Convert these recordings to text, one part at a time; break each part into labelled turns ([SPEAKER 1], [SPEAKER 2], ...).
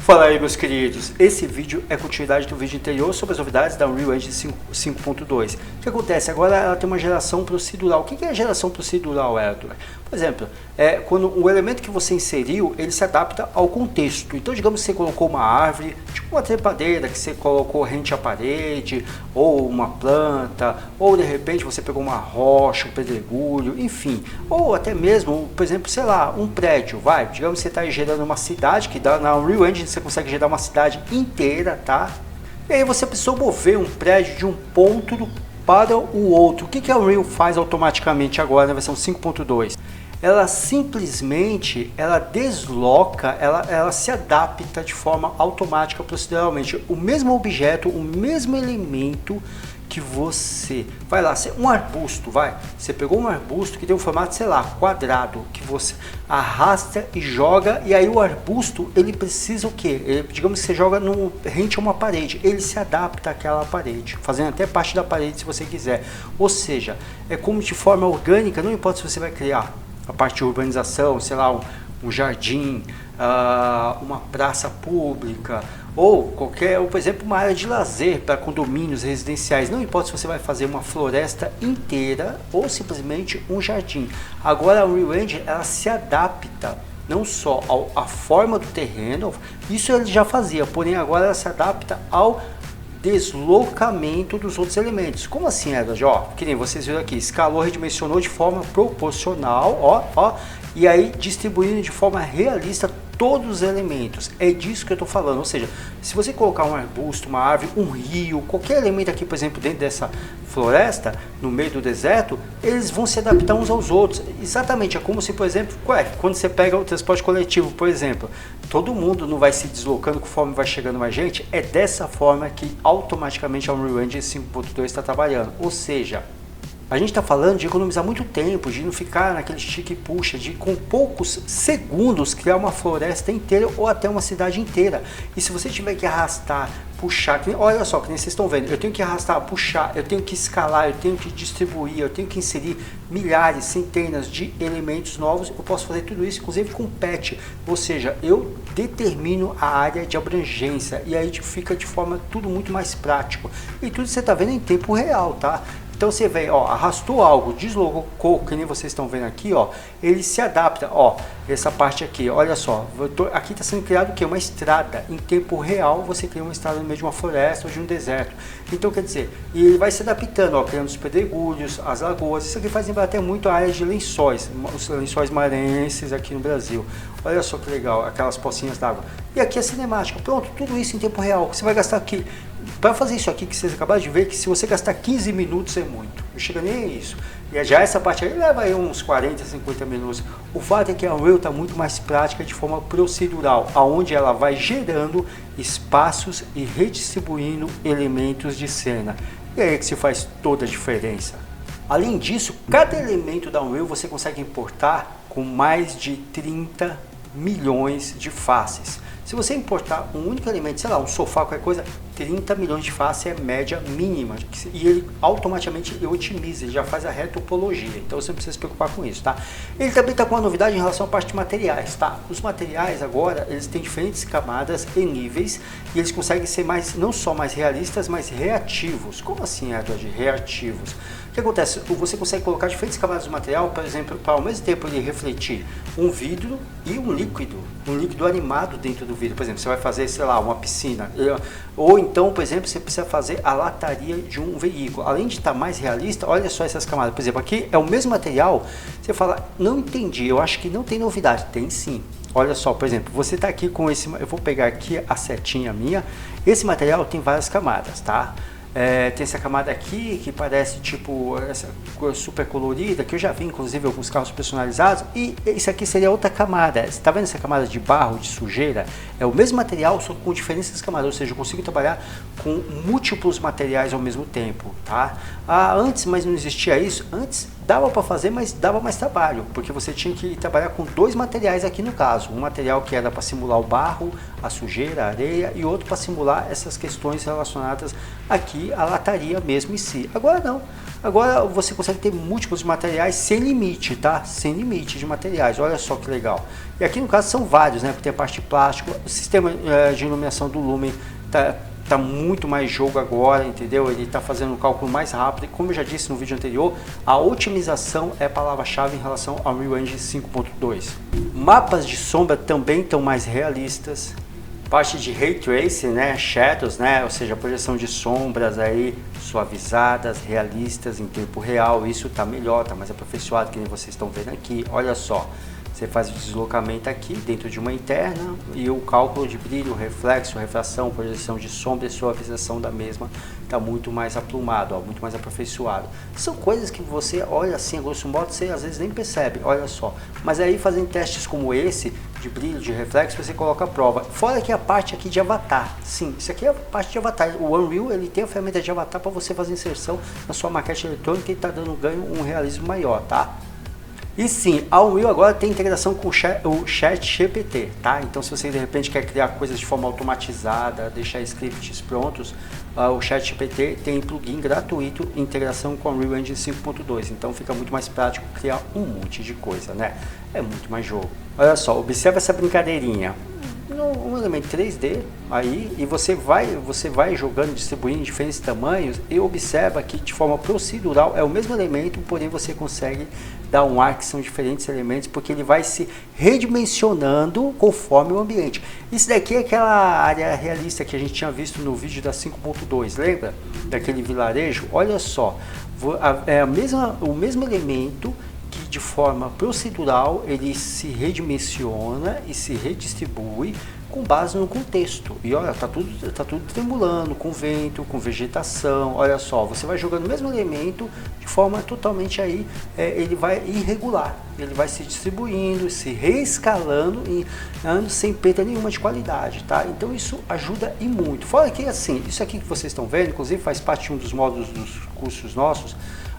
[SPEAKER 1] Fala aí, meus queridos, esse vídeo é continuidade do vídeo anterior sobre as novidades da Unreal Engine 5.2. O que acontece? Agora ela tem uma geração procedural. O que é a geração procedural, Edward? Por exemplo, quando o elemento que você inseriu, ele se adapta ao contexto. Então, digamos que você colocou uma árvore, tipo uma trepadeira que você colocou rente à parede, ou uma planta, ou de repente você pegou uma rocha, um pedregulho, enfim. Ou até mesmo, por exemplo, sei lá, um prédio, vai. Digamos que você está gerando uma cidade, que dá na Unreal Engine você consegue gerar uma cidade inteira, tá? E aí você precisou mover um prédio de um ponto para o outro. O que a Unreal faz automaticamente agora na versão 5.2? Ela simplesmente, ela desloca, ela se adapta de forma automática proceduralmente. O mesmo objeto, o mesmo elemento que você, vai lá, um arbusto, você pegou um arbusto que tem um formato, sei lá, quadrado, que você arrasta e joga, e aí o arbusto, ele precisa o quê? Digamos que você joga rente a uma parede, ele se adapta àquela parede, fazendo até parte da parede se você quiser. Ou seja, é como de forma orgânica, não importa se você vai criar a parte de urbanização, sei lá, um jardim, uma praça pública, ou por exemplo, uma área de lazer para condomínios residenciais. Não importa se você vai fazer uma floresta inteira ou simplesmente um jardim. Agora a Unreal Engine, ela se adapta não só à forma do terreno, isso ele já fazia, porém agora ela se adapta ao deslocamento dos outros elementos. Como assim, Edward? Ó, que nem vocês viram aqui, escalou, redimensionou de forma proporcional, e aí distribuindo de forma realista todos os elementos. É disso que eu estou falando. Ou seja, se você colocar um arbusto, uma árvore, um rio, qualquer elemento aqui, por exemplo, dentro dessa floresta, no meio do deserto, eles vão se adaptar uns aos outros. Exatamente, é como se, por exemplo, quando você pega o transporte coletivo, por exemplo, todo mundo não vai se deslocando conforme vai chegando mais gente. É dessa forma que automaticamente a Unreal Engine 5.2 está trabalhando. Ou seja, a gente está falando de economizar muito tempo, de não ficar naquele estica e puxa, de com poucos segundos criar uma floresta inteira ou até uma cidade inteira. E se você tiver que arrastar, puxar, olha só, que nem vocês estão vendo, eu tenho que arrastar, puxar, eu tenho que escalar, eu tenho que distribuir, eu tenho que inserir milhares, centenas de elementos novos, eu posso fazer tudo isso, inclusive com patch, ou seja, eu determino a área de abrangência e aí fica de forma tudo muito mais prático. E tudo você está vendo em tempo real, tá? Então você vem, arrastou algo, deslocou, que nem vocês estão vendo aqui, ele se adapta, essa parte aqui, olha só, aqui está sendo criado o que? Uma estrada, em tempo real você cria uma estrada no meio de uma floresta ou de um deserto. Então quer dizer, e ele vai se adaptando, criando os pedregulhos, as lagoas, isso aqui faz lembrar até muito a área de lençóis, os lençóis maranhenses aqui no Brasil. Olha só que legal, aquelas pocinhas d'água. E aqui é cinemática, pronto, tudo isso em tempo real, você vai gastar aqui. Para fazer isso aqui que vocês acabaram de ver, que se você gastar 15 minutos é muito, não chega nem a isso. E já essa parte aí leva aí uns 40, 50 minutos. O fato é que a Unreal está muito mais prática de forma procedural, aonde ela vai gerando espaços e redistribuindo elementos de cena. E é aí que se faz toda a diferença. Além disso, cada elemento da Unreal você consegue importar com mais de 30 milhões de faces. Se você importar um único elemento, sei lá, um sofá, qualquer coisa, 30 milhões de faces é a média mínima. E ele automaticamente otimiza, ele já faz a retopologia. Então você não precisa se preocupar com isso, tá? Ele também está com uma novidade em relação à parte de materiais, tá? Os materiais agora, eles têm diferentes camadas e níveis, e eles conseguem ser não só mais realistas, mas reativos. Como assim, Edward? Reativos? O que acontece? Você consegue colocar diferentes camadas de material, por exemplo, para ao mesmo tempo ele refletir um vidro e um líquido animado dentro do vidro. Por exemplo, você vai fazer, sei lá, uma piscina, ou então, por exemplo, você precisa fazer a lataria de um veículo. Além de estar mais realista, olha só essas camadas. Por exemplo, aqui é o mesmo material, você fala, não entendi, eu acho que não tem novidade. Tem sim. Olha só, por exemplo, você está aqui com esse, eu vou pegar aqui a setinha minha, esse material tem várias camadas, tá? Tem essa camada aqui que parece tipo essa cor super colorida, que eu já vi inclusive alguns carros personalizados, e isso aqui seria outra camada. Você está vendo essa camada de barro, de sujeira? É o mesmo material, só com diferentes camadas, ou seja, eu consigo trabalhar com múltiplos materiais ao mesmo tempo, tá? Antes, mas não existia isso, antes Dava para fazer, mas dava mais trabalho, porque você tinha que trabalhar com dois materiais aqui no caso. Um material que era para simular o barro, a sujeira, a areia, e outro para simular essas questões relacionadas aqui à lataria mesmo em si. Agora não. Agora você consegue ter múltiplos materiais sem limite, tá? Sem limite de materiais, olha só que legal. E aqui no caso são vários, né? Porque tem a parte de plástico, o sistema de iluminação do Lumen tá muito mais jogo agora, entendeu? Ele está fazendo um cálculo mais rápido e, como eu já disse no vídeo anterior, a otimização é a palavra-chave em relação ao Unreal Engine 5.2. Mapas de sombra também estão mais realistas. Parte de Ray Tracing, né? Shadows, né? Ou seja, a projeção de sombras aí suavizadas, realistas em tempo real. Isso está melhor, está mais aperfeiçoado, que nem vocês estão vendo aqui. Olha só. Você faz o deslocamento aqui dentro de uma interna e o cálculo de brilho, reflexo, refração, projeção de sombra e suavização da mesma está muito mais aplumado, ó, muito mais aperfeiçoado. São coisas que você olha assim, a grosso modo, você às vezes nem percebe, olha só. Mas aí fazendo testes como esse, de brilho, de reflexo, você coloca a prova. Fora que a parte aqui de avatar, sim, isso aqui é a parte de avatar. O Unreal, ele tem a ferramenta de avatar para você fazer inserção na sua maquete eletrônica e está dando ganho um realismo maior, tá? E sim, a Unreal agora tem integração com o ChatGPT, tá? Então se você de repente quer criar coisas de forma automatizada, deixar scripts prontos, o ChatGPT tem plugin gratuito, integração com a Unreal Engine 5.2, então fica muito mais prático criar um monte de coisa, né? É muito mais jogo. Olha só, observa essa brincadeirinha. Um elemento 3D aí e você vai jogando, distribuindo em diferentes tamanhos e observa que de forma procedural é o mesmo elemento, porém você consegue dar um ar que são diferentes elementos porque ele vai se redimensionando conforme o ambiente. Isso daqui é aquela área realista que a gente tinha visto no vídeo da 5.2, lembra? Daquele vilarejo? Olha só, é o mesmo elemento que de forma procedural ele se redimensiona e se redistribui com base no contexto. E olha, tá tudo tremulando, com vento, com vegetação. Olha só, você vai jogando o mesmo elemento de forma totalmente aí, ele vai irregular. Ele vai se distribuindo, se reescalando e sem perda nenhuma de qualidade, tá? Então isso ajuda e muito. Fora que assim, isso aqui que vocês estão vendo, inclusive faz parte de um dos módulos dos cursos nossos.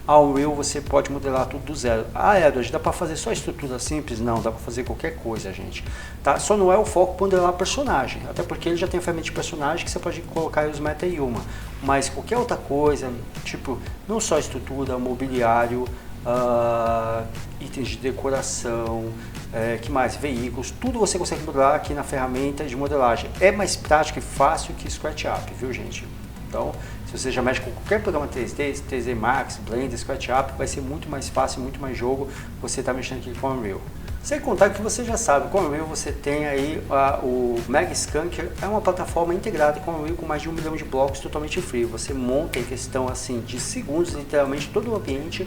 [SPEAKER 1] A Unreal você pode modelar tudo do zero. Ah, Edward, dá para fazer só estrutura simples? Não, dá para fazer qualquer coisa, gente. Tá? Só não é o foco modelar personagem, até porque ele já tem a ferramenta de personagem que você pode colocar os meta em uma. Mas qualquer outra coisa, tipo, não só estrutura, mobiliário, itens de decoração, que mais? Veículos, tudo você consegue modelar aqui na ferramenta de modelagem. É mais prático e fácil que SketchUp, viu, gente? Então, se você já mexe com qualquer programa 3D, 3D Max, Blender, SketchUp, vai ser muito mais fácil, muito mais jogo você está mexendo aqui com o Unreal. Sem contar que você já sabe, com o Unreal você tem aí o Megascan, que é uma plataforma integrada com o Unreal com mais de 1 milhão de blocos totalmente free. Você monta em questão assim de segundos, literalmente todo o ambiente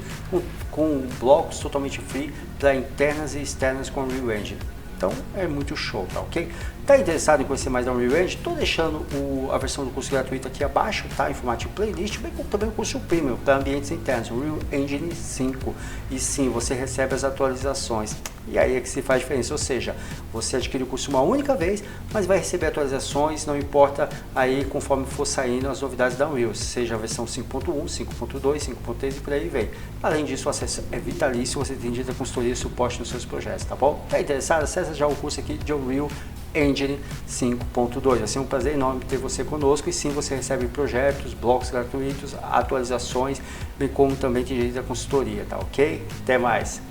[SPEAKER 1] com blocos totalmente free para internas e externas com o Unreal Engine. Então é muito show, tá ok? Tá interessado em conhecer mais da Unreal Engine? Estou deixando a versão do curso gratuito aqui abaixo, tá? Em formato de playlist, bem como também o curso premium para ambientes internos, Unreal Engine 5. E sim, você recebe as atualizações. E aí é que se faz diferença, ou seja, você adquire o curso uma única vez, mas vai receber atualizações, não importa aí conforme for saindo as novidades da Unreal, seja a versão 5.1, 5.2, 5.3 e por aí vem. Além disso, o acesso é vitalício, você tem direito a consultoria e suporte nos seus projetos, tá bom? Tá interessado? Acesse já o curso aqui de Unreal Engine 5.2. Vai ser um prazer enorme ter você conosco e sim, você recebe projetos, blocos gratuitos, atualizações, bem como também tem direito à consultoria, tá ok? Até mais!